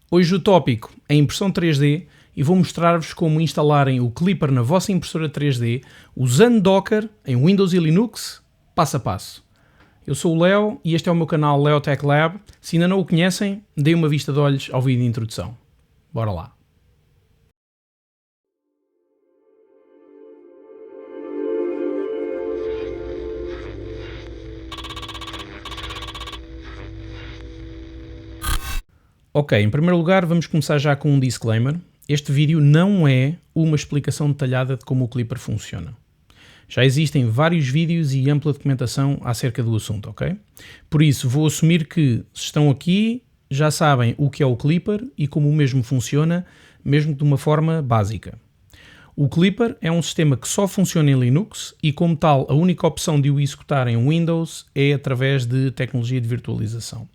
Hoje o tópico é impressão 3D e vou mostrar-vos como instalarem o Klipper na vossa impressora 3D usando Docker em Windows e Linux, passo a passo. Eu sou o Leo e este é o meu canal Leo Tech Lab. Se ainda não o conhecem, deem uma vista de olhos ao vídeo de introdução. Bora lá! Ok, em primeiro lugar vamos começar já com um disclaimer. Este vídeo não é uma explicação detalhada de como o Klipper funciona. Já existem vários vídeos e ampla documentação acerca do assunto, ok? Por isso vou assumir que, se estão aqui, já sabem o que é o Klipper e como o mesmo funciona, mesmo de uma forma básica. O Klipper é um sistema que só funciona em Linux e, como tal, a única opção de o executar em Windows é através de tecnologia de virtualização.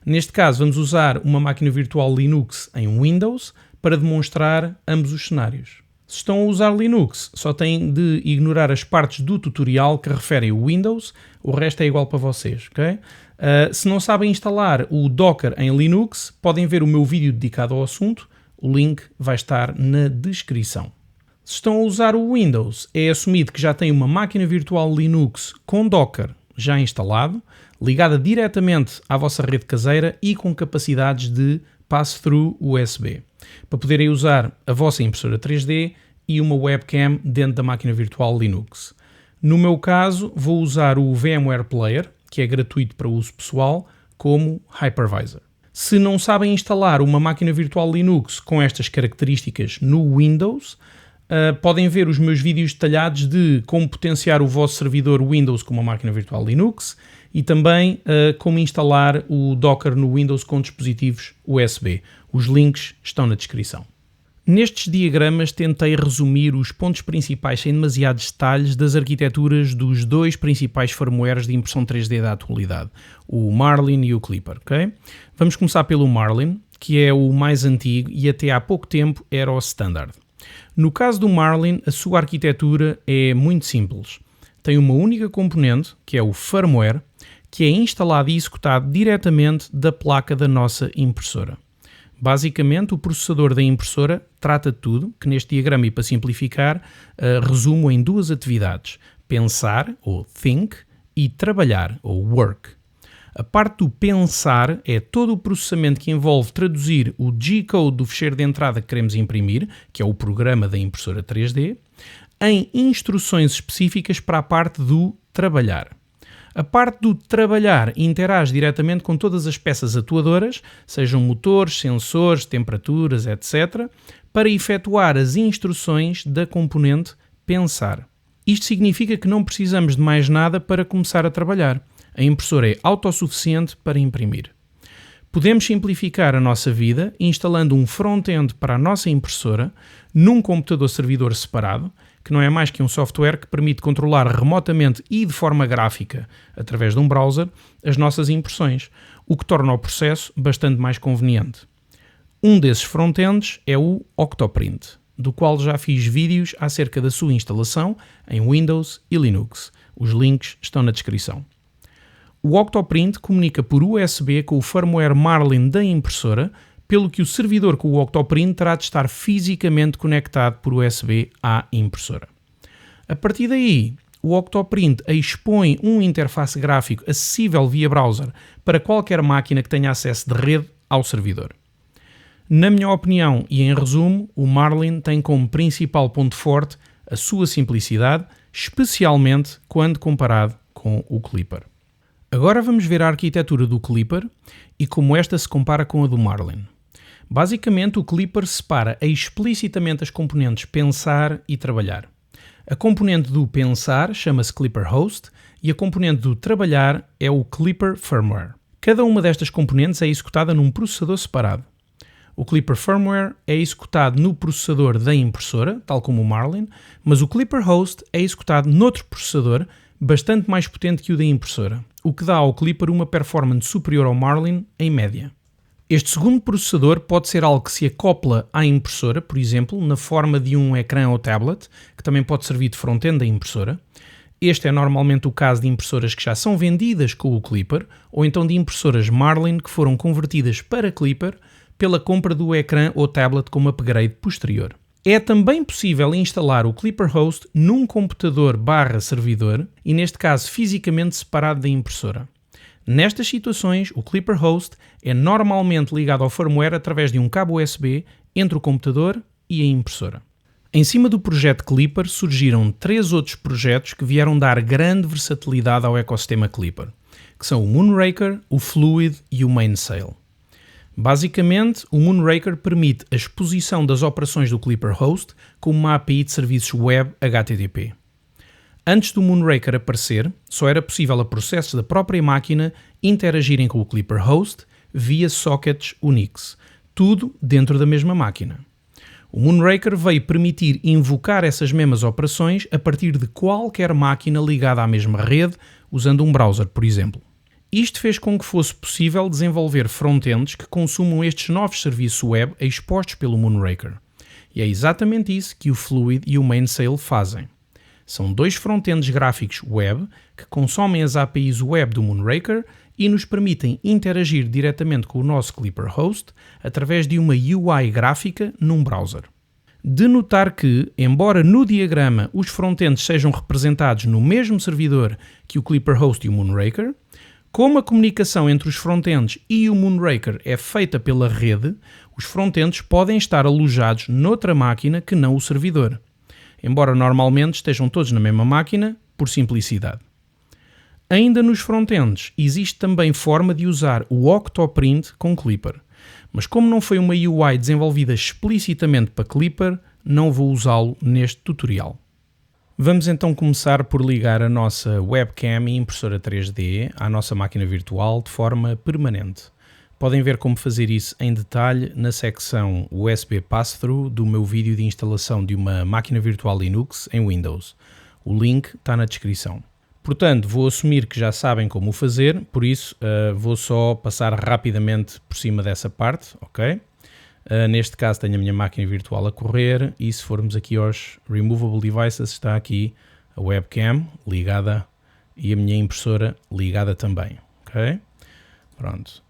Neste caso, vamos usar uma máquina virtual Linux em Windows para demonstrar ambos os cenários. Se estão a usar Linux, só têm de ignorar as partes do tutorial que referem ao Windows, o resto é igual para vocês, ok? Se não sabem instalar o Docker em Linux, podem ver o meu vídeo dedicado ao assunto, o link vai estar na descrição. Se estão a usar o Windows, é assumido que já têm uma máquina virtual Linux com Docker já instalado, ligada diretamente à vossa rede caseira e com capacidades de pass-through USB, para poderem usar a vossa impressora 3D e uma webcam dentro da máquina virtual Linux. No meu caso, vou usar o VMware Player, que é gratuito para uso pessoal, como hypervisor. Se não sabem instalar uma máquina virtual Linux com estas características no Windows, podem ver os meus vídeos detalhados de como potenciar o vosso servidor Windows com uma máquina virtual Linux e também como instalar o Docker no Windows com dispositivos USB. Os links estão na descrição. Nestes diagramas tentei resumir os pontos principais sem demasiados detalhes das arquiteturas dos dois principais firmwares de impressão 3D da atualidade, o Marlin e o Klipper. Okay? Vamos começar pelo Marlin, que é o mais antigo e até há pouco tempo era o standard. No caso do Marlin, a sua arquitetura é muito simples. Tem uma única componente, que é o firmware, que é instalado e executado diretamente da placa da nossa impressora. Basicamente, o processador da impressora trata de tudo, que neste diagrama, e para simplificar, resumo em duas atividades: pensar, ou think, e trabalhar, ou work. A parte do pensar é todo o processamento que envolve traduzir o G-code do fecheiro de entrada que queremos imprimir, que é o programa da impressora 3D, em instruções específicas para a parte do trabalhar. A parte do trabalhar interage diretamente com todas as peças atuadoras, sejam motores, sensores, temperaturas, etc., para efetuar as instruções da componente pensar. Isto significa que não precisamos de mais nada para começar a trabalhar. A impressora é autossuficiente para imprimir. Podemos simplificar a nossa vida instalando um front-end para a nossa impressora num computador servidor separado, que não é mais que um software que permite controlar remotamente e de forma gráfica, através de um browser, as nossas impressões, o que torna o processo bastante mais conveniente. Um desses front-ends é o Octoprint, do qual já fiz vídeos acerca da sua instalação em Windows e Linux. Os links estão na descrição. O Octoprint comunica por USB com o firmware Marlin da impressora, pelo que o servidor com o Octoprint terá de estar fisicamente conectado por USB à impressora. A partir daí, o Octoprint expõe um interface gráfico acessível via browser para qualquer máquina que tenha acesso de rede ao servidor. Na minha opinião e em resumo, o Marlin tem como principal ponto forte a sua simplicidade, especialmente quando comparado com o Klipper. Agora vamos ver a arquitetura do Klipper e como esta se compara com a do Marlin. Basicamente, o Klipper separa explicitamente as componentes pensar e trabalhar. A componente do pensar chama-se Klipper Host e a componente do trabalhar é o Klipper Firmware. Cada uma destas componentes é executada num processador separado. O Klipper Firmware é executado no processador da impressora, tal como o Marlin, mas o Klipper Host é executado noutro processador bastante mais potente que o da impressora, o que dá ao Klipper uma performance superior ao Marlin em média. Este segundo processador pode ser algo que se acopla à impressora, por exemplo, na forma de um ecrã ou tablet, que também pode servir de front-end da impressora. Este é normalmente o caso de impressoras que já são vendidas com o Klipper, ou então de impressoras Marlin que foram convertidas para Klipper pela compra do ecrã ou tablet como upgrade posterior. É também possível instalar o Klipper Host num computador/servidor e, neste caso, fisicamente separado da impressora. Nestas situações, o Klipper Host é normalmente ligado ao firmware através de um cabo USB entre o computador e a impressora. Em cima do projeto Klipper surgiram 3 outros projetos que vieram dar grande versatilidade ao ecossistema Klipper, que são o Moonraker, o Fluid e o Mainsail. Basicamente, o Moonraker permite a exposição das operações do Klipper Host com uma API de serviços web HTTP. Antes do Moonraker aparecer, só era possível a processos da própria máquina interagirem com o Klipper Host via sockets Unix, tudo dentro da mesma máquina. O Moonraker veio permitir invocar essas mesmas operações a partir de qualquer máquina ligada à mesma rede, usando um browser, por exemplo. Isto fez com que fosse possível desenvolver front-ends que consumam estes novos serviços web expostos pelo Moonraker. E é exatamente isso que o Fluid e o Mainsail fazem. São 2 front-ends gráficos web que consomem as APIs web do Moonraker e nos permitem interagir diretamente com o nosso Klipper Host através de uma UI gráfica num browser. De notar que, embora no diagrama os front-ends sejam representados no mesmo servidor que o Klipper Host e o Moonraker, como a comunicação entre os front-ends e o Moonraker é feita pela rede, os front-ends podem estar alojados noutra máquina que não o servidor, embora normalmente estejam todos na mesma máquina, por simplicidade. Ainda nos front-ends existe também forma de usar o Octoprint com Klipper, mas como não foi uma UI desenvolvida explicitamente para Klipper, não vou usá-lo neste tutorial. Vamos então começar por ligar a nossa webcam e impressora 3D à nossa máquina virtual de forma permanente. Podem ver como fazer isso em detalhe na secção USB Pass-Through do meu vídeo de instalação de uma máquina virtual Linux em Windows. O link está na descrição. Portanto, vou assumir que já sabem como o fazer, por isso vou só passar rapidamente por cima dessa parte, ok? Neste caso tenho a minha máquina virtual a correr e se formos aqui aos Removable Devices está aqui a webcam ligada e a minha impressora ligada também, ok? Pronto.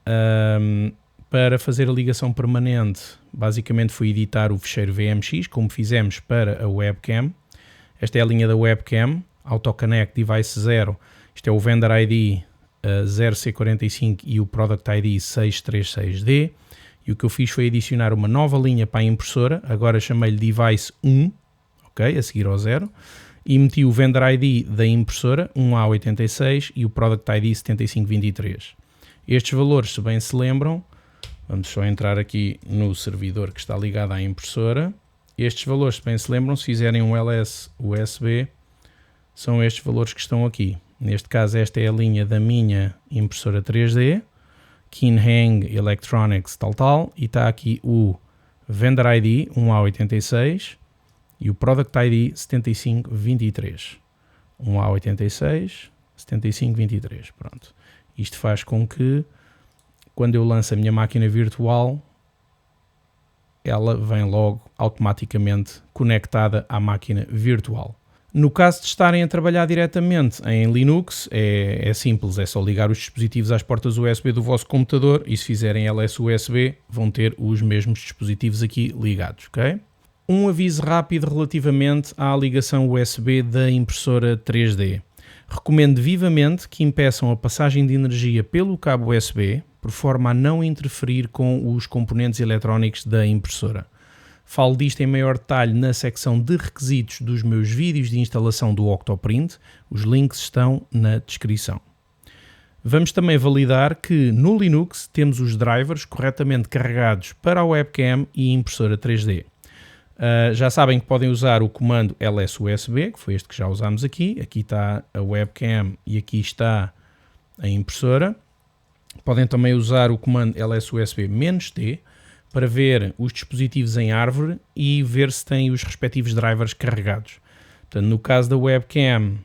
Para fazer a ligação permanente, basicamente fui editar o ficheiro VMX, como fizemos para a webcam. Esta é a linha da webcam, AutoConnect Device 0, isto é o Vendor ID 0C45 e o Product ID 636D. E o que eu fiz foi adicionar uma nova linha para a impressora, agora chamei-lhe Device 1, ok, a seguir ao 0, e meti o Vendor ID da impressora, 1A86, e o Product ID 7523. Estes valores, se bem se lembram, vamos só entrar aqui no servidor que está ligado à impressora. Estes valores, se bem se lembram, se fizerem um ls USB, são estes valores que estão aqui. Neste caso, esta é a linha da minha impressora 3D, Kinhang Electronics tal, e está aqui o Vendor ID 1A86 e o Product ID 7523. 1A86, 7523, pronto. Isto faz com que, quando eu lanço a minha máquina virtual, ela vem logo automaticamente conectada à máquina virtual. No caso de estarem a trabalhar diretamente em Linux, é simples, é só ligar os dispositivos às portas USB do vosso computador e se fizerem LS USB vão ter os mesmos dispositivos aqui ligados, ok? Um aviso rápido relativamente à ligação USB da impressora 3D. Recomendo vivamente que impeçam a passagem de energia pelo cabo USB, por forma a não interferir com os componentes eletrónicos da impressora. Falo disto em maior detalhe na secção de requisitos dos meus vídeos de instalação do Octoprint, os links estão na descrição. Vamos também validar que no Linux temos os drivers corretamente carregados para a webcam e impressora 3D. Já sabem que podem usar o comando ls-usb, que foi este que já usámos aqui. Aqui está a webcam e aqui está a impressora. Podem também usar o comando ls-usb-t para ver os dispositivos em árvore e ver se têm os respectivos drivers carregados. Portanto, no caso da webcam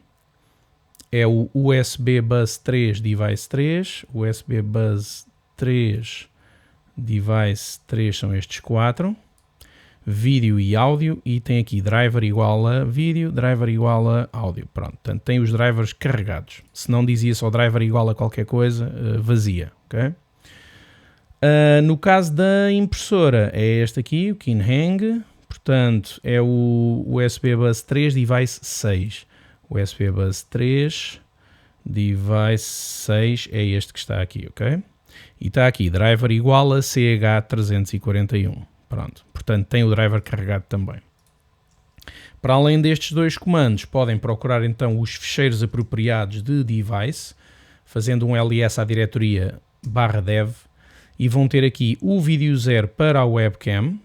é o USB Bus 3 Device 3, USB Bus 3 Device 3 são estes 4, vídeo e áudio, e tem aqui driver igual a vídeo, driver igual a áudio. Pronto, portanto tem os drivers carregados. Se não dizia só driver igual a qualquer coisa, vazia, ok? No caso da impressora, é este aqui, o Kinhang. Portanto, é o USB Bus 3 Device 6. USB Bus 3 Device 6 é este que está aqui, ok? E está aqui, driver igual a CH341. Pronto, portanto tem o driver carregado também. Para além destes dois comandos, podem procurar então os ficheiros apropriados de device, fazendo um ls à diretoria /dev, e vão ter aqui o vídeo 0 para a webcam.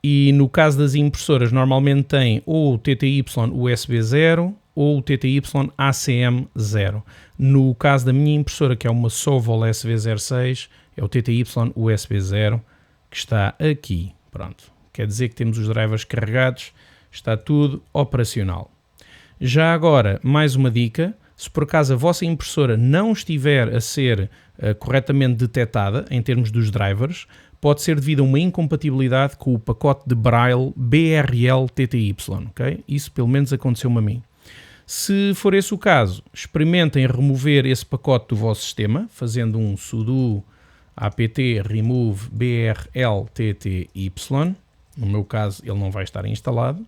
E no caso das impressoras, normalmente tem ou o TTY USB 0 ou o TTY ACM 0. No caso da minha impressora, que é uma Sovol SV06, é o TTY USB 0 que está aqui. Pronto, quer dizer que temos os drivers carregados, está tudo operacional. Já agora, mais uma dica: se por acaso a vossa impressora não estiver a ser corretamente detectada em termos dos drivers, pode ser devido a uma incompatibilidade com o pacote de Braille BRL TTY, ok? Isso pelo menos aconteceu-me a mim. Se for esse o caso, experimentem remover esse pacote do vosso sistema, fazendo um sudo apt remove BRL TTY. No meu caso, ele não vai estar instalado.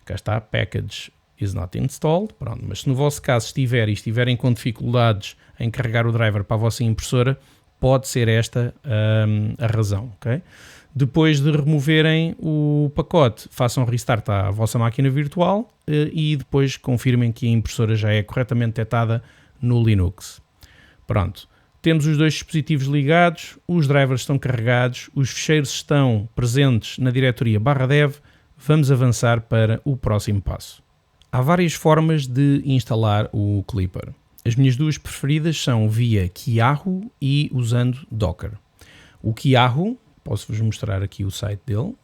Cá está, package is not installed. Pronto, mas se no vosso caso estiver e estiverem com dificuldades em carregar o driver para a vossa impressora, pode ser esta a razão, ok? Depois de removerem o pacote, façam restart à vossa máquina virtual e depois confirmem que a impressora já é corretamente detectada no Linux. Pronto, temos os dois dispositivos ligados, os drivers estão carregados, os ficheiros estão presentes na diretoria /dev. Vamos avançar para o próximo passo. Há várias formas de instalar o Klipper. As minhas duas preferidas são via Kiahu e usando Docker. O Kiahu, posso-vos mostrar aqui o site dele,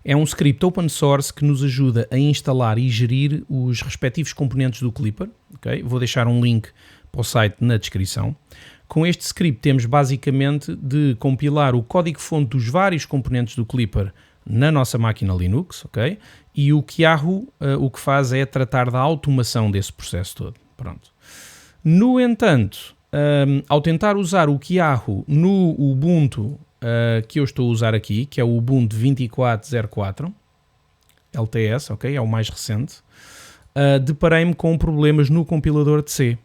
é um script open source que nos ajuda a instalar e gerir os respectivos componentes do Klipper. Okay? Vou deixar um link para o site na descrição. Com este script temos basicamente de compilar o código-fonte dos vários componentes do Klipper na nossa máquina Linux, ok? E o Kiahu o que faz é tratar da automação desse processo todo. Pronto. No entanto, ao tentar usar o Kiahu no Ubuntu que eu estou a usar aqui, que é o Ubuntu 24.04 LTS, ok? É o mais recente, deparei-me com problemas no compilador de C.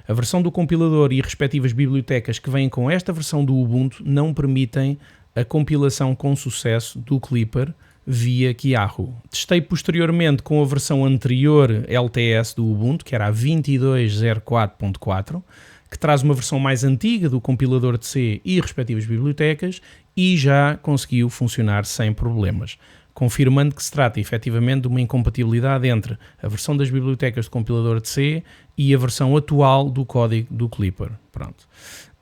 A versão do compilador e respectivas bibliotecas que vêm com esta versão do Ubuntu não permitem a compilação com sucesso do Klipper via Kiahu. Testei posteriormente com a versão anterior LTS do Ubuntu, que era a 22.04.4, que traz uma versão mais antiga do compilador de C e respectivas bibliotecas e já conseguiu funcionar sem problemas, confirmando que se trata efetivamente de uma incompatibilidade entre a versão das bibliotecas de compilador de C e a versão atual do código do Klipper. Pronto.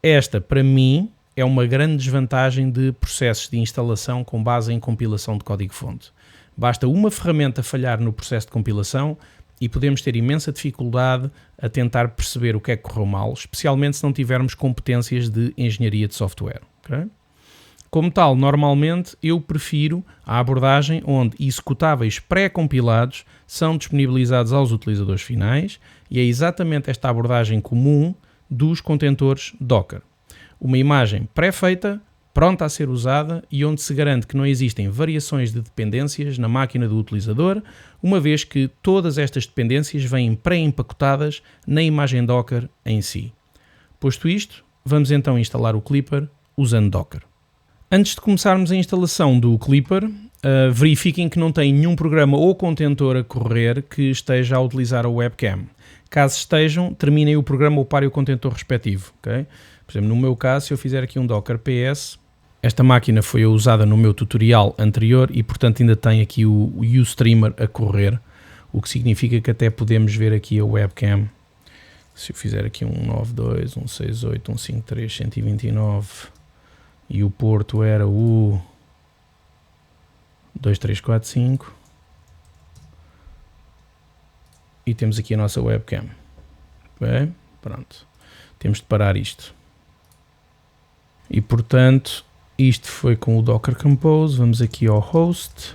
Esta, para mim, é uma grande desvantagem de processos de instalação com base em compilação de código-fonte. Basta uma ferramenta falhar no processo de compilação e podemos ter imensa dificuldade a tentar perceber o que é que correu mal, especialmente se não tivermos competências de engenharia de software. Okay? Como tal, normalmente eu prefiro a abordagem onde executáveis pré-compilados são disponibilizados aos utilizadores finais e é exatamente esta abordagem comum dos contentores Docker. Uma imagem pré-feita, pronta a ser usada e onde se garante que não existem variações de dependências na máquina do utilizador, uma vez que todas estas dependências vêm pré-empacotadas na imagem Docker em si. Posto isto, vamos então instalar o Klipper usando Docker. Antes de começarmos a instalação do Klipper, verifiquem que não tem nenhum programa ou contentor a correr que esteja a utilizar a webcam. Caso estejam, terminem o programa ou parem o contentor respectivo. Okay? Por exemplo, no meu caso, se eu fizer aqui um Docker PS, esta máquina foi usada no meu tutorial anterior e, portanto, ainda tem aqui o Ustreamer a correr, o que significa que até podemos ver aqui a webcam. Se eu fizer aqui um 92, 168, 153, 129 e o porto era o 2345 e temos aqui a nossa webcam. Okay? Pronto. Temos de parar isto. E portanto, isto foi com o Docker Compose. Vamos aqui ao host,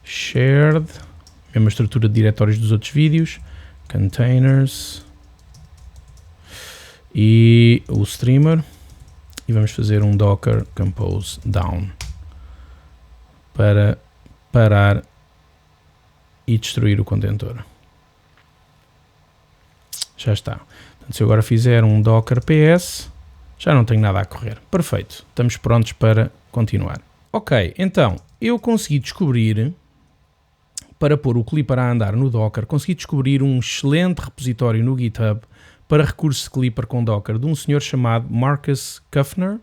shared, mesma estrutura de diretórios dos outros vídeos, containers e o streamer. e vamos fazer um docker compose down para parar e destruir o contentor. Já está. Portanto, se eu agora fizer um docker ps, já não tenho nada a correr. Perfeito. Estamos prontos para continuar. Ok, então eu consegui descobrir, para pôr o Clipper a andar no Docker, consegui descobrir um excelente repositório no GitHub para recursos de Clipper com Docker de um senhor chamado Marcus Kuffner,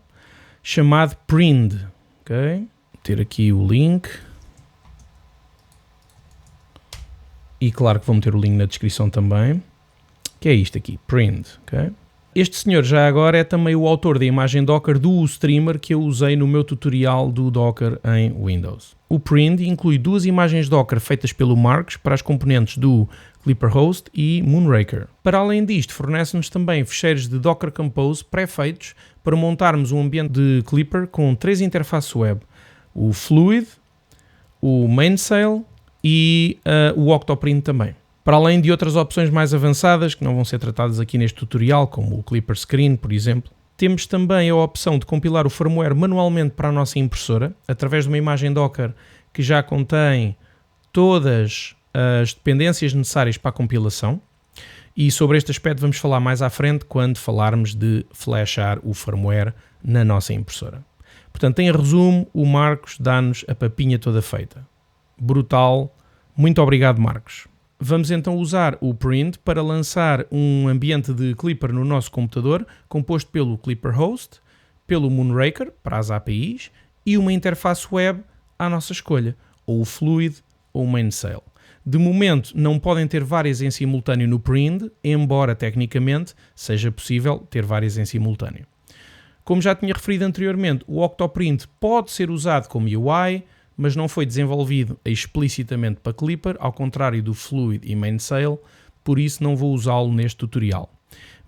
chamado Prind. Ok, vou ter aqui o link. E claro que vou meter o link na descrição também, que é isto aqui, Prind. Okay? Este senhor já agora é também o autor da imagem Docker do Streamer que eu usei no meu tutorial do Docker em Windows. O Prind inclui duas imagens Docker feitas pelo Marcos para as componentes do Clipper Host e Moonraker. Para além disto, fornece-nos também ficheiros de Docker Compose pré-feitos para montarmos um ambiente de Clipper com 3 interfaces web, o Fluid, o Mainsail e o Octoprint também. Para além de outras opções mais avançadas, que não vão ser tratadas aqui neste tutorial, como o Clipper Screen, por exemplo, temos também a opção de compilar o firmware manualmente para a nossa impressora, através de uma imagem Docker que já contém todas as dependências necessárias para a compilação. E sobre este aspecto vamos falar mais à frente, quando falarmos de flashar o firmware na nossa impressora. Portanto, em resumo, o Marcos dá-nos a papinha toda feita. Brutal. Muito obrigado, Marcos. Vamos então usar o Prind para lançar um ambiente de Clipper no nosso computador, composto pelo Clipper Host, pelo Moonraker, para as APIs, e uma interface web à nossa escolha, ou o Fluid ou o Mainsail. De momento não podem ter várias em simultâneo no Prind, embora tecnicamente seja possível ter várias em simultâneo. Como já tinha referido anteriormente, o Octoprint pode ser usado como UI, mas não foi desenvolvido explicitamente para Clipper, ao contrário do Fluid e Mainsail, por isso não vou usá-lo neste tutorial.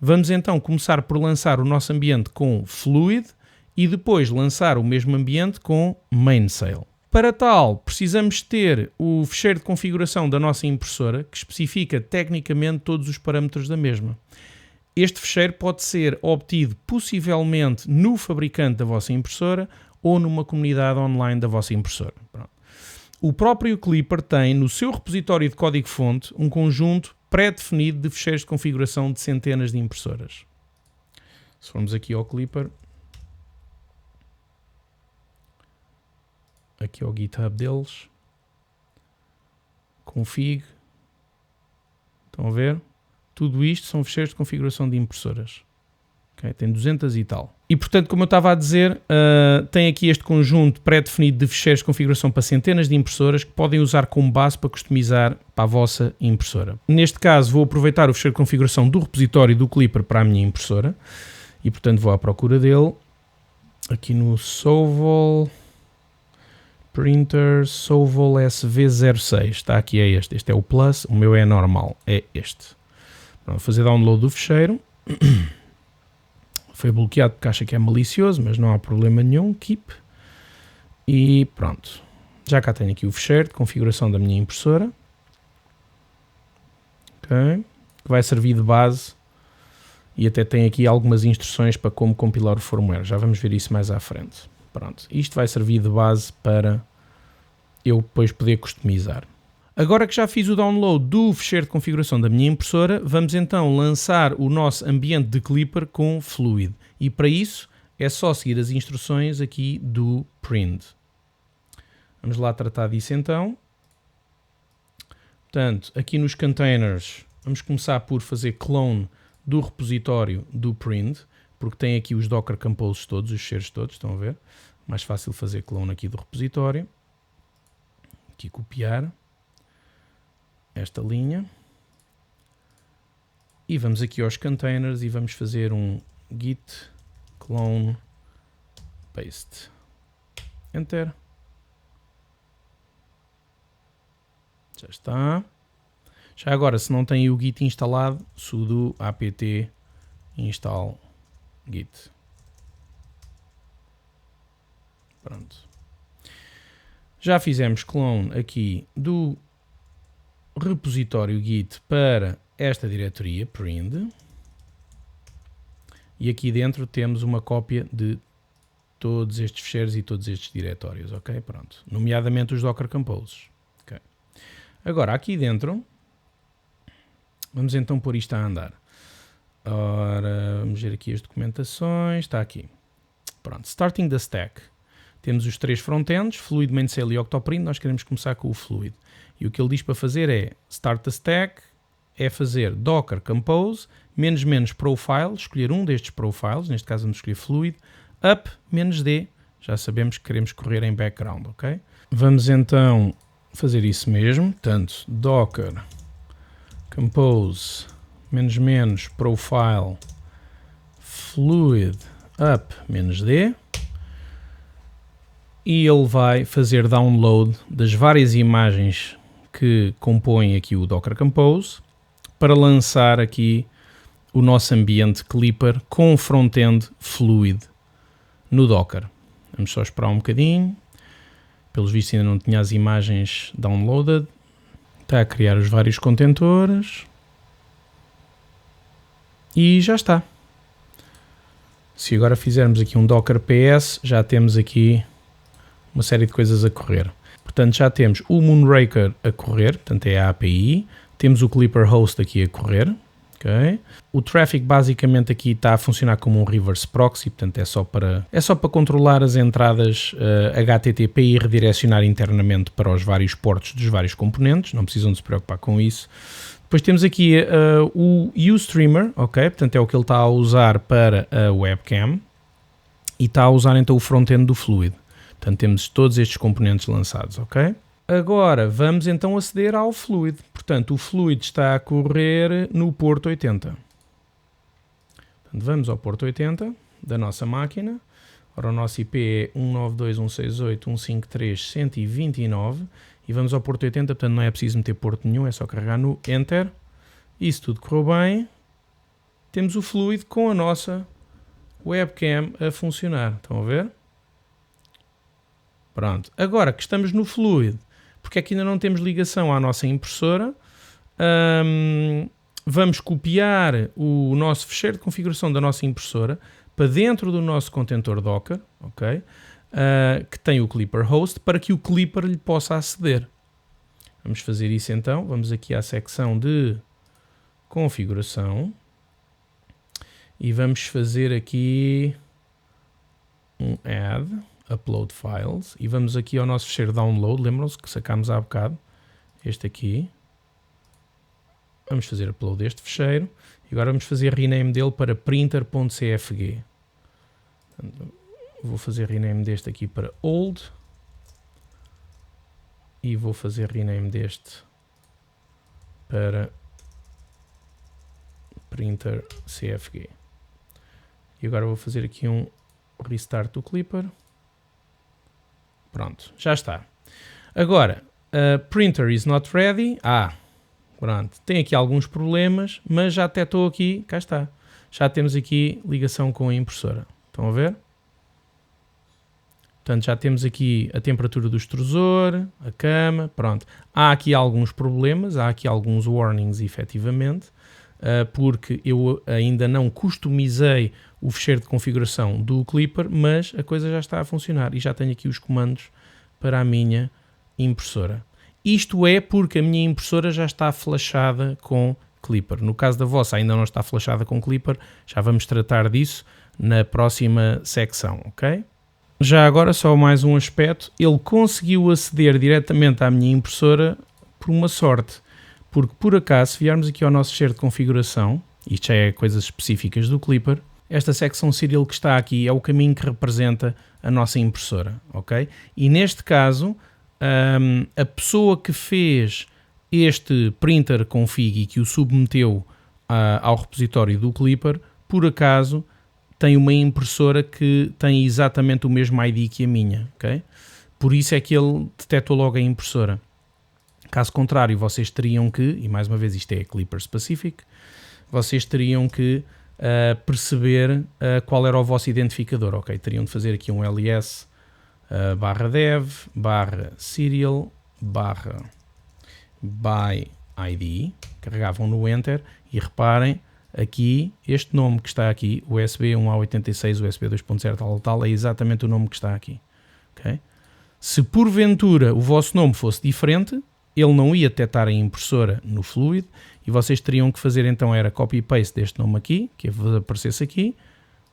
Vamos então começar por lançar o nosso ambiente com Fluid e depois lançar o mesmo ambiente com Mainsail. Para tal, precisamos ter o ficheiro de configuração da nossa impressora, que especifica tecnicamente todos os parâmetros da mesma. Este ficheiro pode ser obtido possivelmente no fabricante da vossa impressora ou numa comunidade online da vossa impressora. Pronto. O próprio Clipper tem no seu repositório de código-fonte um conjunto pré-definido de ficheiros de configuração de centenas de impressoras. Se formos aqui ao Clipper, aqui ao GitHub deles, config, estão a ver? Tudo isto são ficheiros de configuração de impressoras. Okay? Tem 200 e tal. E portanto, como eu estava a dizer, tem aqui este conjunto pré-definido de ficheiros de configuração para centenas de impressoras que podem usar como base para customizar para a vossa impressora. Neste caso, vou aproveitar o ficheiro de configuração do repositório do Clipper para a minha impressora e portanto vou à procura dele aqui no Sovol Printer Sovol SV06. Está aqui, é este. Este é o Plus, o meu é normal, é este. Vou fazer download do ficheiro. Foi bloqueado porque acha que é malicioso, mas não há problema nenhum. Keep. E pronto. Já cá tenho aqui o ficheiro de configuração da minha impressora. Ok. Que vai servir de base. E até tem aqui algumas instruções para como compilar o firmware. Já vamos ver isso mais à frente. Pronto. Isto vai servir de base para eu depois poder customizar. Agora que já fiz o download do ficheiro de configuração da minha impressora, vamos então lançar o nosso ambiente de Clipper com Fluid. E para isso é só seguir as instruções aqui do Prind. Vamos lá tratar disso então. Portanto, aqui nos containers, vamos começar por fazer clone do repositório do Prind, porque tem aqui os Docker Composes todos, os ficheiros todos, estão a ver? Mais fácil fazer clone aqui do repositório. Aqui copiar esta linha e vamos aqui aos containers e vamos fazer um git clone paste, enter, já está. Já agora, se não tem o git instalado, sudo apt install git. Pronto, já fizemos clone aqui do repositório git para esta diretoria, prind, e aqui dentro temos uma cópia de todos estes ficheiros e todos estes diretórios, ok? Pronto. Nomeadamente os Docker Composes. Okay. Agora, aqui dentro, vamos então pôr isto a andar. Ora, vamos ver aqui as documentações. Está aqui. Pronto. Starting the stack. Temos os 3 frontends, Fluid, Mainsail e Octoprint. Nós queremos começar com o Fluid. E o que ele diz para fazer é start the stack, é fazer Docker Compose, -- profile, escolher um destes profiles, neste caso vamos escolher Fluid, up -d, já sabemos que queremos correr em background, ok? Vamos então fazer isso mesmo, portanto, Docker Compose, -- profile, Fluid, up -d, e ele vai fazer download das várias imagens que compõem aqui o Docker Compose para lançar aqui o nosso ambiente Clipper com front-end Fluid no Docker. Vamos só esperar um bocadinho. Pelos vistos ainda não tinha as imagens downloaded. Está a criar os vários contentores. E já está. Se agora fizermos aqui um Docker PS, já temos aqui uma série de coisas a correr. Portanto, já temos o Moonraker a correr, portanto é a API. Temos o Clipper Host aqui a correr. Okay. O Traffic basicamente aqui está a funcionar como um reverse proxy, portanto é só para controlar as entradas HTTP e redirecionar internamente para os vários portos dos vários componentes, não precisam de se preocupar com isso. Depois temos aqui o UStreamer, ok? Portanto é o que ele está a usar para a webcam e está a usar então o front-end do Fluid. Portanto temos todos estes componentes lançados, ok? Agora vamos então aceder ao Fluid. Portanto, o Fluid está a correr no porto 80. Portanto, vamos ao porto 80 da nossa máquina. Ora, o nosso IP é 192.168.153.129 e vamos ao porto 80, portanto não é preciso meter porto nenhum, é só carregar no Enter. E se tudo correu bem, temos o Fluid com a nossa webcam a funcionar. Estão a ver? Pronto. Agora que estamos no Fluid, porque é que ainda não temos ligação à nossa impressora, vamos copiar o nosso ficheiro de configuração da nossa impressora para dentro do nosso contentor Docker, ok? Que tem o Clipper Host, para que o Clipper lhe possa aceder. Vamos fazer isso então. Vamos aqui à secção de configuração e vamos fazer aqui um add, upload files, e vamos aqui ao nosso ficheiro download. Lembram-se que sacámos há bocado este aqui. Vamos fazer upload deste ficheiro e agora vamos fazer rename dele para printer.cfg. Vou fazer rename deste aqui para old e vou fazer rename deste para printer.cfg. E agora vou fazer aqui um restart do Clipper. Pronto, já está. Agora, printer is not ready. Pronto, tem aqui alguns problemas, mas já detectou aqui, cá está. Já temos aqui ligação com a impressora. Estão a ver? Portanto, já temos aqui a temperatura do extrusor, a cama, pronto. Há aqui alguns problemas, há aqui alguns warnings, efetivamente, porque eu ainda não customizei o ficheiro de configuração do Clipper, mas a coisa já está a funcionar e já tenho aqui os comandos para a minha impressora. Isto é porque a minha impressora já está flashada com Clipper. No caso da vossa ainda não está flashada com Clipper, já vamos tratar disso na próxima secção, ok? Já agora só mais um aspecto, ele conseguiu aceder diretamente à minha impressora por uma sorte, porque por acaso se viermos aqui ao nosso ficheiro de configuração, isto já é coisas específicas do Clipper, esta secção serial que está aqui é o caminho que representa a nossa impressora, ok? E neste caso, a pessoa que fez este printer config e que o submeteu ao repositório do Clipper, por acaso tem uma impressora que tem exatamente o mesmo ID que a minha, ok? Por isso é que ele detectou logo a impressora. Caso contrário, vocês teriam que, e mais uma vez isto é Clipper Specific, vocês teriam que perceber qual era o vosso identificador, ok? Teriam de fazer aqui um ls /dev /serial /by id, carregavam no enter e reparem, aqui, este nome que está aqui, USB 1A86, USB 2.0, tal, é exatamente o nome que está aqui. Okay? Se porventura o vosso nome fosse diferente, ele não ia detectar a impressora no Fluid e vocês teriam que fazer então era copy-paste deste nome aqui, que aparecesse aqui,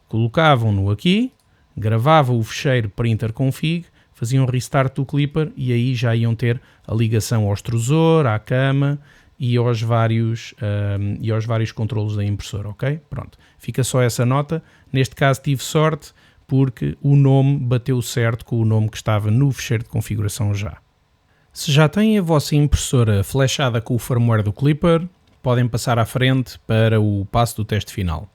colocavam-no aqui, gravavam o fecheiro printer.config, faziam restart do Clipper e aí já iam ter a ligação ao extrusor, à cama e aos vários controlos da impressora, ok? Pronto, fica só essa nota. Neste caso tive sorte porque o nome bateu certo com o nome que estava no fecheiro de configuração já. Se já têm a vossa impressora flashada com o firmware do Clipper, podem passar à frente para o passo do teste final.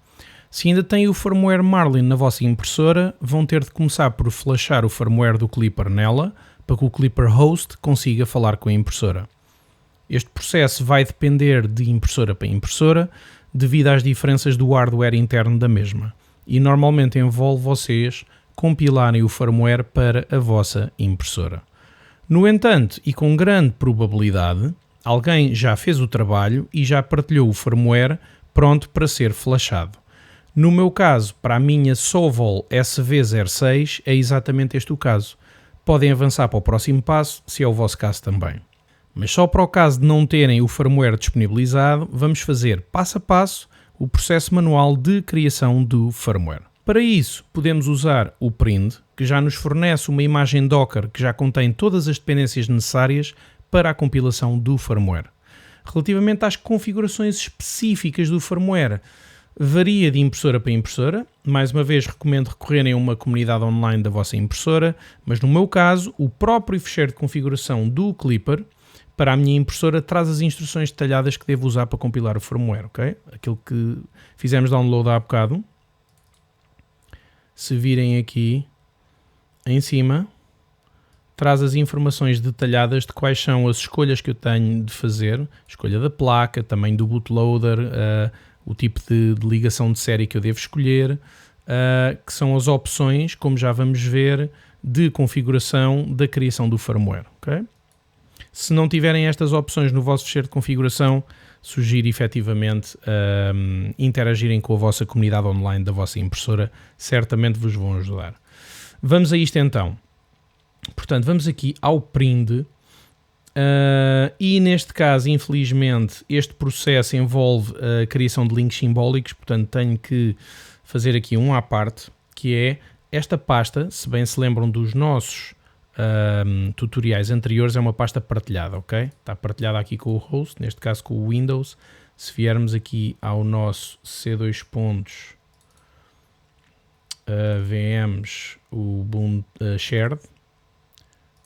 Se ainda têm o firmware Marlin na vossa impressora, vão ter de começar por flashar o firmware do Clipper nela, para que o Clipper Host consiga falar com a impressora. Este processo vai depender de impressora para impressora, devido às diferenças do hardware interno da mesma, e normalmente envolve vocês compilarem o firmware para a vossa impressora. No entanto, e com grande probabilidade, alguém já fez o trabalho e já partilhou o firmware pronto para ser flashado. No meu caso, para a minha Sovol SV06, é exatamente este o caso. Podem avançar para o próximo passo, se é o vosso caso também. Mas só para o caso de não terem o firmware disponibilizado, vamos fazer passo a passo o processo manual de criação do firmware. Para isso, podemos usar o Prind, que já nos fornece uma imagem Docker que já contém todas as dependências necessárias para a compilação do firmware. Relativamente às configurações específicas do firmware, varia de impressora para impressora. Mais uma vez, recomendo recorrerem a uma comunidade online da vossa impressora, mas no meu caso, o próprio fecheiro de configuração do Clipper para a minha impressora traz as instruções detalhadas que devo usar para compilar o firmware, ok? Aquilo que fizemos download há bocado. Se virem aqui em cima, traz as informações detalhadas de quais são as escolhas que eu tenho de fazer, escolha da placa, também do bootloader, o tipo de ligação de série que eu devo escolher, que são as opções, como já vamos ver, de configuração da criação do firmware. Okay? Se não tiverem estas opções no vosso fecheiro de configuração, sugiro efetivamente interagirem com a vossa comunidade online da vossa impressora, certamente vos vão ajudar. Vamos a isto então. Portanto, vamos aqui ao Prind. E neste caso, infelizmente, este processo envolve a criação de links simbólicos, portanto tenho que fazer aqui um à parte, que é esta pasta, se bem se lembram dos nossos tutoriais anteriores, é uma pasta partilhada, ok? Está partilhada aqui com o host, neste caso com o Windows. Se viermos aqui ao nosso C2 pontos, VMs, o shared,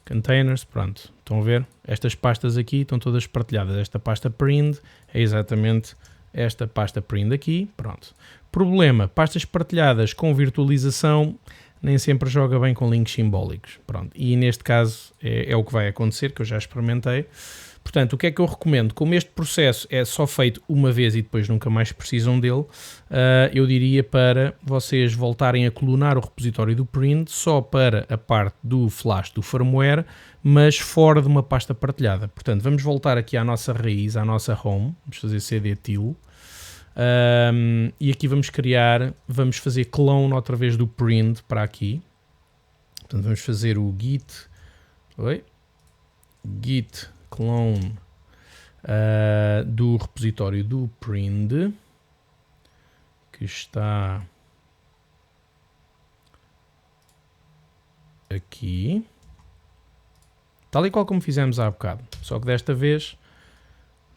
containers, pronto, estão a ver? Estas pastas aqui estão todas partilhadas. Esta pasta Prind é exatamente esta pasta Prind aqui, pronto. Problema, pastas partilhadas com virtualização nem sempre joga bem com links simbólicos, pronto. E neste caso é o que vai acontecer, que eu já experimentei. Portanto, o que é que eu recomendo? Como este processo é só feito uma vez e depois nunca mais precisam dele, eu diria para vocês voltarem a clonar o repositório do Prind só para a parte do flash do firmware, mas fora de uma pasta partilhada. Portanto, vamos voltar aqui à nossa raiz, à nossa home, vamos fazer cd til, e aqui vamos fazer clone outra vez do Prind para aqui. Portanto, vamos fazer o git clone do repositório do Prind, que está aqui, tal e qual como fizemos há bocado, só que desta vez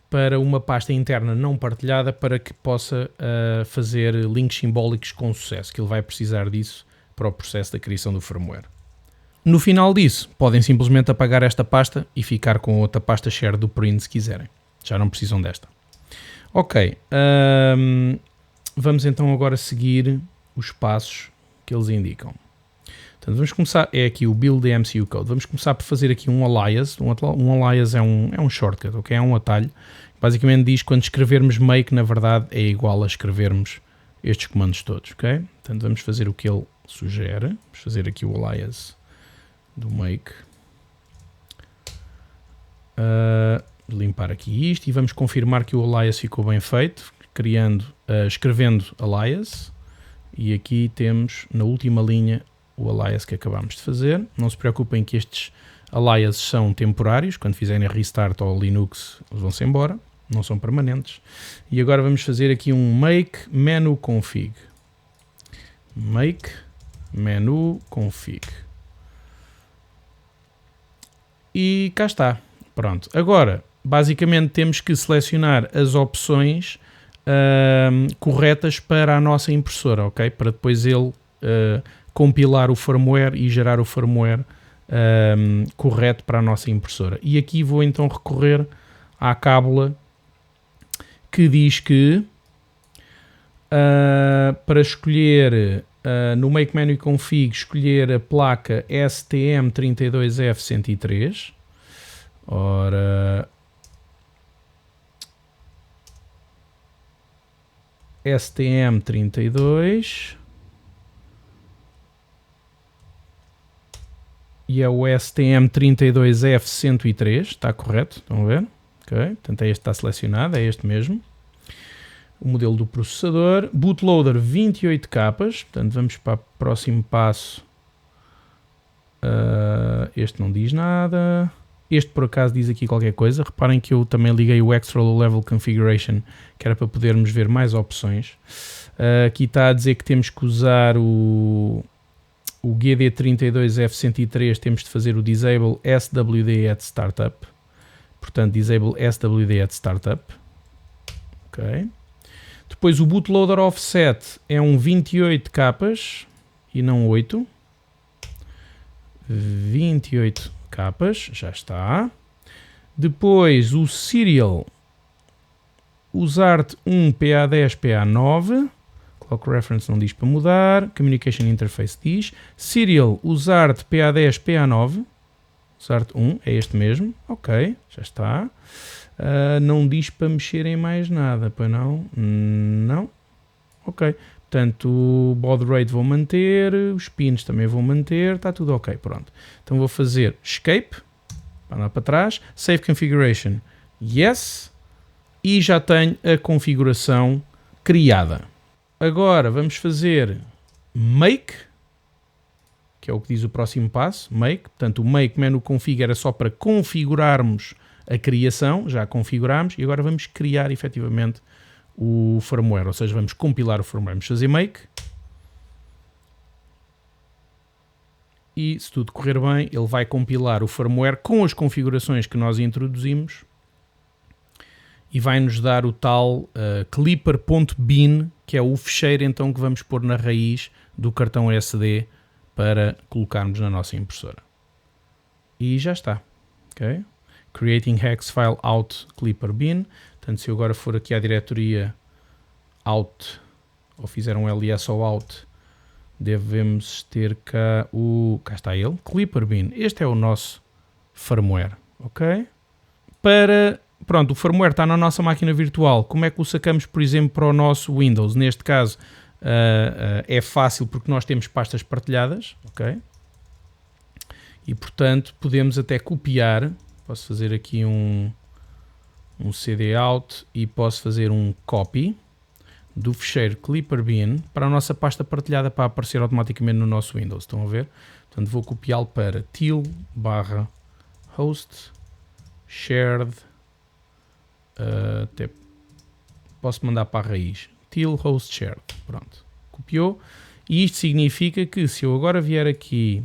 para uma pasta interna não partilhada, para que possa fazer links simbólicos com sucesso, que ele vai precisar disso para o processo da criação do firmware. No final disso, podem simplesmente apagar esta pasta e ficar com outra pasta share do Prind se quiserem. Já não precisam desta. Ok, vamos então agora seguir os passos que eles indicam. Portanto, vamos começar, é aqui o build the MCU code. Vamos começar por fazer aqui um alias. Um alias é um shortcut, ok? É um atalho. Basicamente diz que quando escrevermos make, na verdade, é igual a escrevermos estes comandos todos, ok? Portanto, vamos fazer o que ele sugere. Vamos fazer aqui o alias do make, limpar aqui isto e vamos confirmar que o alias ficou bem feito, escrevendo alias, e aqui temos na última linha o alias que acabámos de fazer. Não se preocupem que estes aliases são temporários, quando fizerem restart ao Linux eles vão-se embora, não são permanentes. E agora vamos fazer aqui um make menu config. Make menu config. E cá está. Pronto. Agora, basicamente temos que selecionar as opções corretas para a nossa impressora, ok? Para depois ele compilar o firmware e gerar o firmware correto para a nossa impressora. E aqui vou então recorrer à cábula que diz que para escolher no Make Menu Config, escolher a placa STM32F103. Ora, STM32 e é o STM32F103, está correto? Estão a ver? Ok, portanto é este que está selecionado, é este mesmo. O modelo do processador, bootloader 28 capas, portanto vamos para o próximo passo. Este não diz nada. Este por acaso diz aqui qualquer coisa. Reparem que eu também liguei o Extra Low Level Configuration, que era para podermos ver mais opções. Aqui está a dizer que temos que usar o GD32F103, temos de fazer o Disable SWD at Startup. Portanto, Disable SWD at Startup. Ok. Depois o bootloader offset é um 28 capas e não 8. 28 capas, já está. Depois o serial, usart 1 PA10 PA9. Clock reference não diz para mudar. Communication interface diz. Serial, usart PA10 PA9. Usart 1, é este mesmo. Ok, já está. Não diz para mexer em mais nada, pois não? Não. Ok. Portanto, o baud rate vou manter, os pins também vou manter, está tudo ok, pronto. Então vou fazer escape, para lá para trás, save configuration, yes, e já tenho a configuração criada. Agora vamos fazer make, que é o que diz o próximo passo, make. Portanto, o make menu config era só para configurarmos a criação, já configuramos, e agora vamos criar efetivamente o firmware, ou seja, vamos compilar o firmware. Vamos fazer make. E se tudo correr bem, ele vai compilar o firmware com as configurações que nós introduzimos e vai nos dar o tal clipper.bin, que é o fecheiro então que vamos pôr na raiz do cartão SD para colocarmos na nossa impressora. E já está. Ok? Creating hex file out clipper bin. Portanto, se eu agora for aqui à diretoria out, ou fizer um ls ou out, devemos ter cá cá está ele, clipper bin. Este é o nosso firmware, ok? Pronto, o firmware está na nossa máquina virtual. Como é que o sacamos, por exemplo, para o nosso Windows? Neste caso, é fácil porque nós temos pastas partilhadas, ok? E, portanto, podemos até copiar. Posso fazer aqui um cd out e posso fazer um copy do fecheiro clipper bin para a nossa pasta partilhada para aparecer automaticamente no nosso Windows. Estão a ver? Portanto, vou copiá-lo para til/host shared. Até posso mandar para a raiz til/host shared. Pronto, copiou. E isto significa que se eu agora vier aqui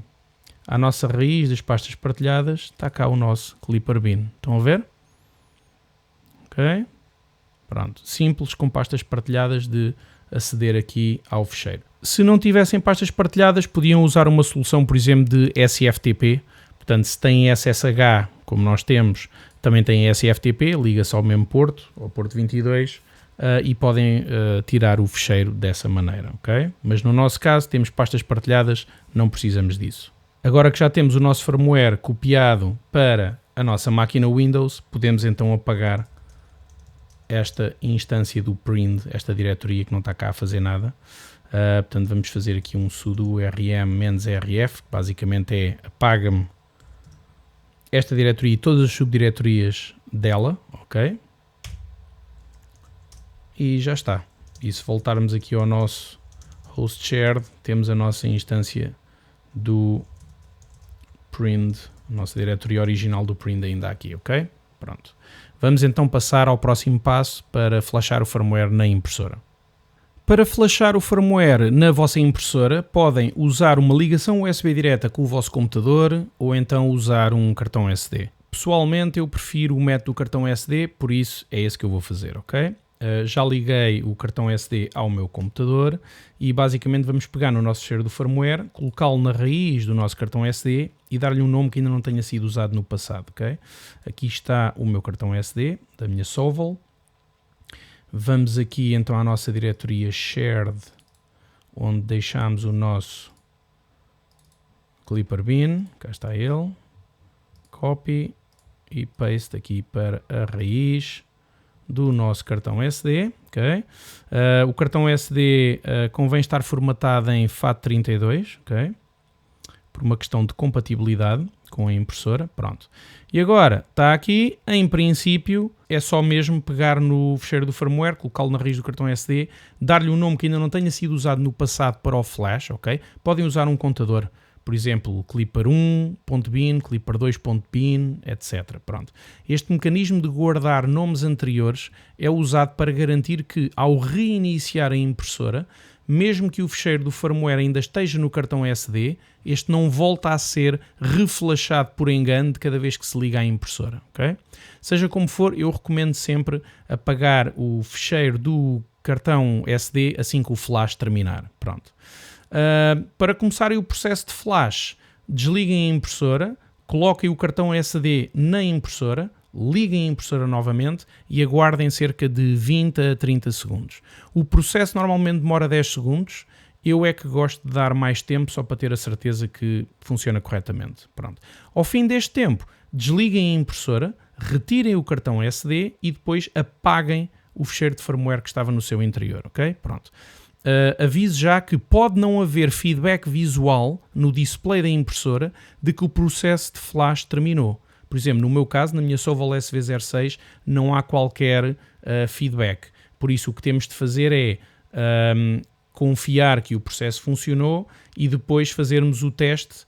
à nossa raiz das pastas partilhadas, está cá o nosso clipper bin. Estão a ver? Ok? Pronto. Simples, com pastas partilhadas, de aceder aqui ao fecheiro. Se não tivessem pastas partilhadas, podiam usar uma solução, por exemplo, de SFTP. Portanto, se têm SSH, como nós temos, também têm SFTP, liga-se ao mesmo porto, ao porto 22, e podem tirar o fecheiro dessa maneira, ok? Mas no nosso caso, temos pastas partilhadas, não precisamos disso. Agora que já temos o nosso firmware copiado para a nossa máquina Windows, podemos então apagar esta instância do print, esta diretoria que não está cá a fazer nada. Portanto, vamos fazer aqui um sudo rm-rf, que basicamente é apaga-me esta diretoria e todas as subdiretorias dela, ok? e já está. E se voltarmos aqui ao nosso host shared, temos a nossa instância do print, a nossa diretoria original do print ainda aqui, ok? Pronto. Vamos então passar ao próximo passo para flashar o firmware na impressora. Para flashar o firmware na vossa impressora, podem usar uma ligação USB direta com o vosso computador ou então usar um cartão SD. Pessoalmente eu prefiro o método do cartão SD, por isso é esse que eu vou fazer, ok? Já liguei o cartão SD ao meu computador e basicamente vamos pegar no nosso ficheiro do firmware, colocá-lo na raiz do nosso cartão SD e dar-lhe um nome que ainda não tenha sido usado no passado, ok? Aqui está o meu cartão SD da minha Sovel. Vamos aqui então à nossa diretoria shared, onde deixamos o nosso Clipper Bin, cá está ele, copy e paste aqui para a raiz do nosso cartão SD, ok? O cartão SD convém estar formatado em FAT32, ok? Por uma questão de compatibilidade com a impressora, pronto. E agora, está aqui, em princípio, é só mesmo pegar no ficheiro do firmware, colocá-lo na raiz do cartão SD, dar-lhe um nome que ainda não tenha sido usado no passado para o flash, ok? Podem usar um contador, por exemplo, clipper1.bin, clipper2.bin, etc. Pronto. Este mecanismo de guardar nomes anteriores é usado para garantir que, ao reiniciar a impressora, mesmo que o ficheiro do firmware ainda esteja no cartão SD, este não volta a ser reflashado por engano de cada vez que se liga à impressora, ok? Seja como for, eu recomendo sempre apagar o ficheiro do cartão SD assim que o flash terminar. Pronto. Para começarem o processo de flash, desliguem a impressora, coloquem o cartão SD na impressora, liguem a impressora novamente e aguardem cerca de 20 a 30 segundos. O processo normalmente demora 10 segundos, eu é que gosto de dar mais tempo só para ter a certeza que funciona corretamente. Pronto. Ao fim deste tempo, desliguem a impressora, retirem o cartão SD e depois apaguem o ficheiro de firmware que estava no seu interior, ok? Pronto. Aviso já que pode não haver feedback visual no display da impressora de que o processo de flash terminou. Por exemplo, no meu caso, na minha Sovel SV06, não há qualquer feedback. Por isso, o que temos de fazer é confiar que o processo funcionou e depois fazermos o teste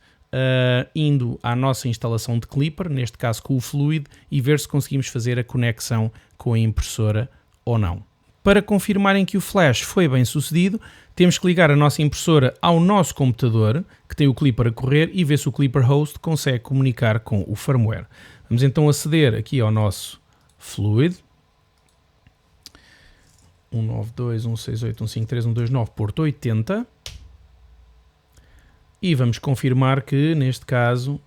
indo à nossa instalação de Clipper, neste caso com o Fluid, e ver se conseguimos fazer a conexão com a impressora ou não. Para confirmarem que o flash foi bem sucedido, temos que ligar a nossa impressora ao nosso computador, que tem o Clipper a correr, e ver se o Clipper Host consegue comunicar com o firmware. Vamos então aceder aqui ao nosso Fluid. 192.168.153.129 porto 80. E vamos confirmar que, neste caso,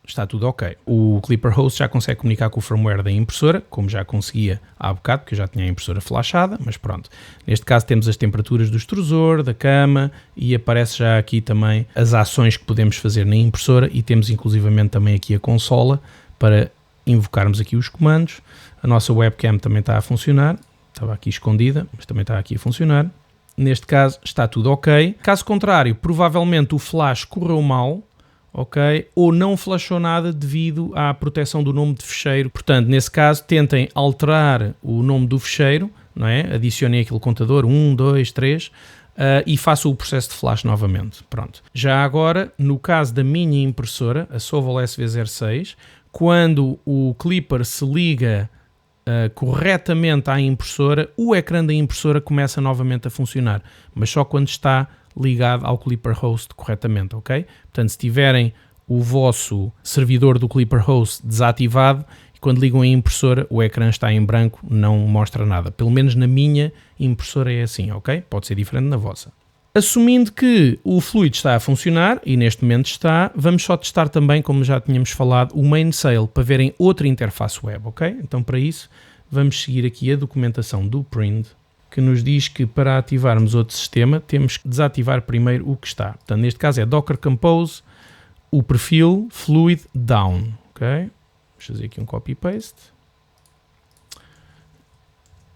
está tudo ok. O Clipper Host já consegue comunicar com o firmware da impressora, como já conseguia há bocado, porque eu já tinha a impressora flashada, mas pronto. Neste caso temos as temperaturas do extrusor, da cama, e aparece já aqui também as ações que podemos fazer na impressora, e temos inclusivamente também aqui a consola para invocarmos aqui os comandos. A nossa webcam também está a funcionar, estava aqui escondida, mas também está aqui a funcionar. Neste caso está tudo ok. Caso contrário, provavelmente o flash correu mal, ok? Ou não flashou nada devido à proteção do nome de ficheiro. Portanto, nesse caso, tentem alterar o nome do ficheiro, não é? Adicionem aquele contador 1, 2, 3 e façam o processo de flash novamente. Pronto. Já agora, no caso da minha impressora, a Sovel SV06, quando o Clipper se liga corretamente à impressora, o ecrã da impressora começa novamente a funcionar, mas só quando está ligado ao Clipper Host corretamente, ok? Portanto, se tiverem o vosso servidor do Clipper Host desativado, e quando ligam a impressora, o ecrã está em branco, não mostra nada. Pelo menos na minha impressora é assim, ok? Pode ser diferente na vossa. Assumindo que o Fluid está a funcionar, e neste momento está, vamos só testar também, como já tínhamos falado, o Mainsail, para verem outra interface web, ok? Então, para isso, vamos seguir aqui a documentação do Print, que nos diz que para ativarmos outro sistema temos que desativar primeiro o que está. Portanto, neste caso é Docker Compose, o perfil Fluid Down. Ok? Vamos fazer aqui um copy-paste.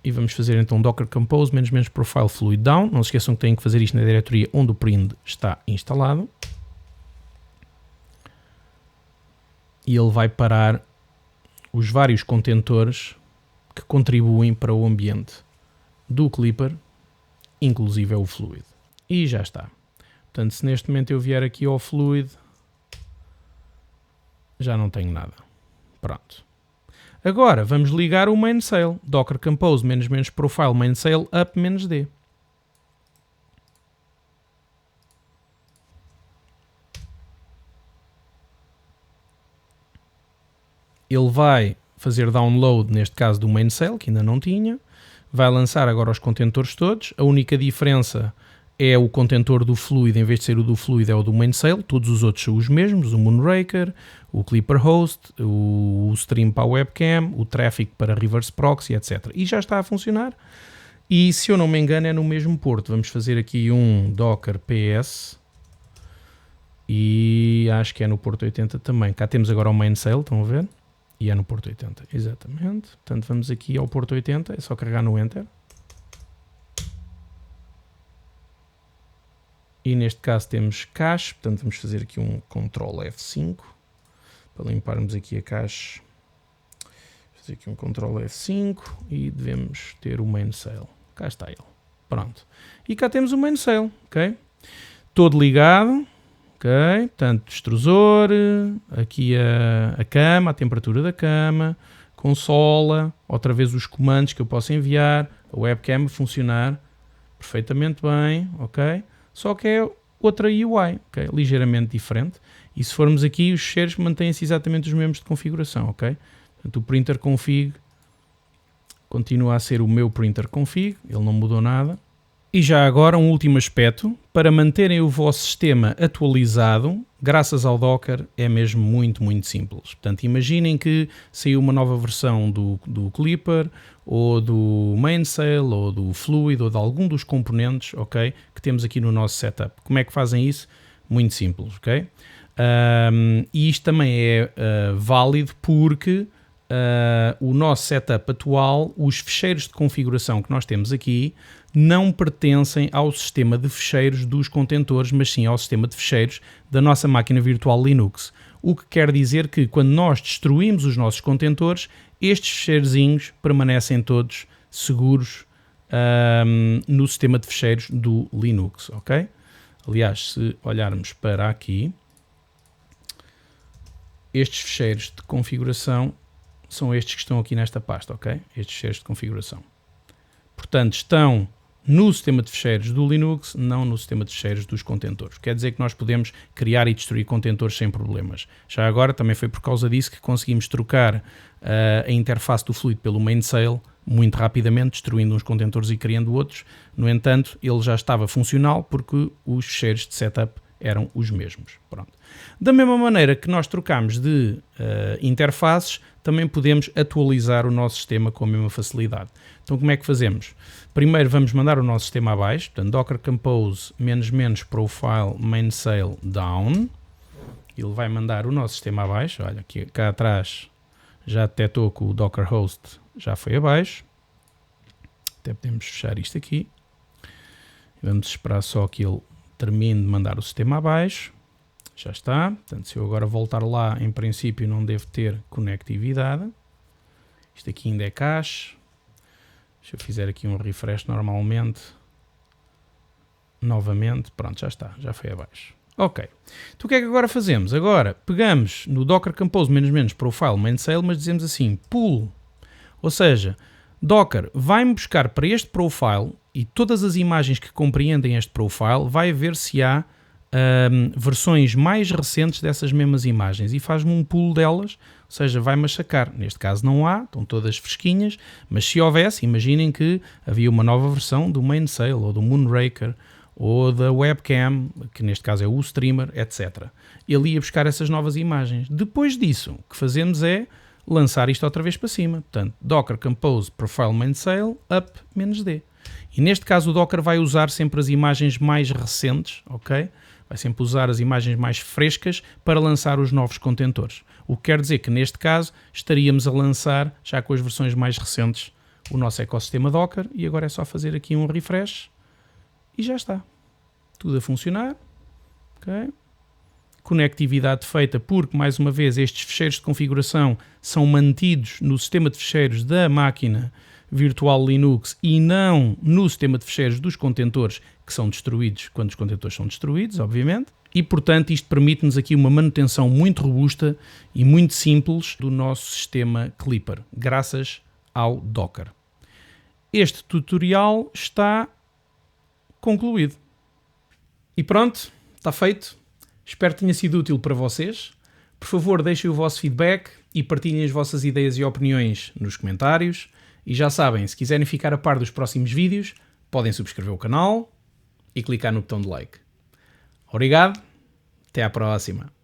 E vamos fazer então Docker Compose ---- profile Fluid Down. Não se esqueçam que têm que fazer isto na diretoria onde o print está instalado. E ele vai parar os vários contentores que contribuem para o ambiente do Clipper, inclusive é o Fluid. E já está. Portanto, se neste momento eu vier aqui ao Fluid, já não tenho nada. Pronto. Agora vamos ligar o mainsail. Docker Compose ---- profile mainsail up -d. Ele vai fazer download, neste caso, do mainsail, que ainda não tinha. Vai lançar agora os contentores todos. A única diferença é o contentor do Fluid, em vez de ser o do Fluid, é o do mainsail. Todos os outros são os mesmos, o Moonraker, o Clipper Host, o Stream para a webcam, o Traffic para Reverse Proxy, etc. E já está a funcionar. E se eu não me engano é no mesmo porto. Vamos fazer aqui um Docker PS. E acho que é no porto 80 também. Cá temos agora o mainsail, estão a ver? E é no porto 80, exatamente. Portanto, vamos aqui ao porto 80, é só carregar no Enter. E neste caso temos cache, portanto vamos fazer aqui um Ctrl F5 para limparmos aqui a cache. Fazer aqui um Ctrl F5 e devemos ter o mainsail. Cá está ele. Pronto. E cá temos o mainsail, ok? Todo ligado. Ok, portanto, extrusor, aqui a cama, a temperatura da cama, consola, outra vez os comandos que eu posso enviar, a webcam a funcionar perfeitamente bem, ok? Só que é outra UI, ok? Ligeiramente diferente. E se formos aqui, os cheiros mantêm-se exatamente os mesmos de configuração, ok? Portanto, o printer config continua a ser o meu printer config, ele não mudou nada. E já agora um último aspecto, para manterem o vosso sistema atualizado, graças ao Docker, é mesmo muito simples. Portanto, imaginem que saiu uma nova versão do Clipper, ou do mainsail, ou do Fluid, ou de algum dos componentes, ok, que temos aqui no nosso setup. Como é que fazem isso? Muito simples, ok? E isto também é válido porque o nosso setup atual, os ficheiros de configuração que nós temos aqui, não pertencem ao sistema de ficheiros dos contentores, mas sim ao sistema de ficheiros da nossa máquina virtual Linux. O que quer dizer que quando nós destruímos os nossos contentores, estes ficheirozinhos permanecem todos seguros no sistema de ficheiros do Linux, ok? Aliás, se olharmos para aqui, estes ficheiros de configuração são estes que estão aqui nesta pasta, ok? Estes ficheiros de configuração. Portanto, estão no sistema de ficheiros do Linux, não no sistema de ficheiros dos contentores. Quer dizer que nós podemos criar e destruir contentores sem problemas. Já agora, também foi por causa disso que conseguimos trocar a interface do Fluid pelo mainsail muito rapidamente, destruindo uns contentores e criando outros. No entanto, ele já estava funcional porque os ficheiros de setup eram os mesmos. Pronto. Da mesma maneira que nós trocamos de interfaces, também podemos atualizar o nosso sistema com a mesma facilidade. Então como é que fazemos? Primeiro vamos mandar o nosso sistema abaixo, portanto Docker Compose -- profile mainsail down. Ele vai mandar o nosso sistema abaixo. Olha, aqui cá atrás já detectou que o Docker Host já foi abaixo. Até podemos fechar isto aqui. Vamos esperar só que ele termine de mandar o sistema abaixo. Já está. Portanto, se eu agora voltar lá, em princípio não devo ter conectividade. Isto aqui ainda é cache. Se eu fizer aqui um refresh normalmente, novamente, pronto, já está, já foi abaixo. Ok. Então o que é que agora fazemos? Agora pegamos no Docker Compose -- profile mainsail, mas dizemos assim, pull. Ou seja, Docker vai-me buscar para este profile e todas as imagens que compreendem este profile, vai ver se há versões mais recentes dessas mesmas imagens e faz-me um pull delas, ou seja, vai-me achacar. Neste caso não há, estão todas fresquinhas, mas se houvesse, imaginem que havia uma nova versão do mainsail ou do Moonraker ou da webcam, que neste caso é o streamer, etc. Ele ia buscar essas novas imagens. Depois disso, o que fazemos é lançar isto outra vez para cima. Portanto, Docker Compose profile mainsail up -d. E neste caso o Docker vai usar sempre as imagens mais recentes, ok? Vai sempre usar as imagens mais frescas para lançar os novos contentores. O que quer dizer que neste caso estaríamos a lançar, já com as versões mais recentes, o nosso ecossistema Docker, e agora é só fazer aqui um refresh e já está. Tudo a funcionar. Okay? conectividade feita, porque, mais uma vez, estes ficheiros de configuração são mantidos no sistema de ficheiros da máquina virtual Linux e não no sistema de ficheiros dos contentores que são destruídos quando os contentores são destruídos, obviamente. E, portanto, isto permite-nos aqui uma manutenção muito robusta e muito simples do nosso sistema Clipper, graças ao Docker. Este tutorial está concluído. E pronto, está feito. Espero que tenha sido útil para vocês. Por favor, deixem o vosso feedback e partilhem as vossas ideias e opiniões nos comentários. E já sabem, se quiserem ficar a par dos próximos vídeos, podem subscrever o canal e clicar no botão de like. Obrigado, até à próxima.